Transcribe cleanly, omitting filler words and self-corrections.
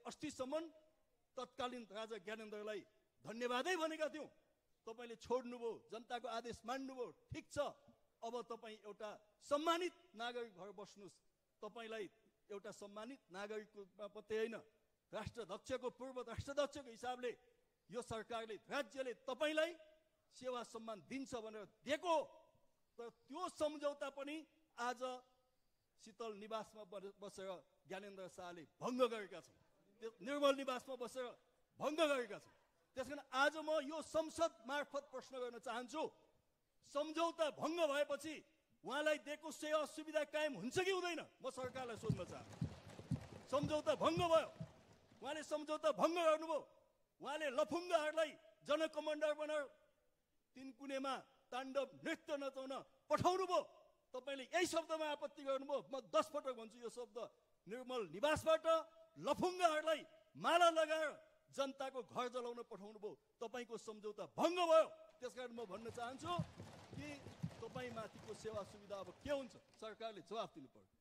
अस्तिसम्म तत्कालीन राजा ज्ञानेन्द्रलाई धन्यवादै भनेका थियौँ। तपाईले छोड्नुभयो, जनताको आदेश मान्नुभयो, ठिक छ। अब तपाईँ एउटा सम्मानित नागरिक भएर बस्नुहोस्। तपाईलाई एउटा सम्मानित नागरिकको मात्रै होइन, राष्ट्राध्यक्षको पूर्व राष्ट्राध्यक्षको हिसाबले यो सरकारले, राज्यले तपाईलाई सेवा सम्मान दिन्छ भनेर दिएको। तर त्यो सम्झौता पनि आज शीतल निवासमा बसेर ज्ञानेन्द्र शाहले भङ्ग गरेका छन्, निर्मल निवासमा बसेर भङ्ग गरेका छन्। त्यसकारण आज म यो संसद मार्फत प्रश्न गर्न चाहन्छु, सम्झौता भङ्ग भएपछि उहाँलाई दिएको सेवा सुविधा कायम हुन्छ कि हुँदैन? म सरकारलाई सोध्न चाहन्छु। सम्झौता भङ्ग भयो, उहाँले सम्झौता भङ्ग गर्नुभयो। उहाँले लफुङ्गाहरूलाई जनकमान्डर बनाएर तिनकुनेमा ताण्डव नृत्य नचाउन पठाउनु भयो। तपाईले यही शब्दमा आपत्ति गर्नुभयो। म 10 पटक भन्छु यो शब्द। निर्मल निवासबाट लफुङ्गाहरूलाई माला लगाएर जनताको घर जलाउन पठाउनु भयो। तपाईको सम्झौता भङ्ग भयो। त्यसकारण म भन्न चाहन्छु कि तपाईमाथिको सेवा सुविधा अब के हुन्छ? सरकारले जवाफ दिनु पर्यो।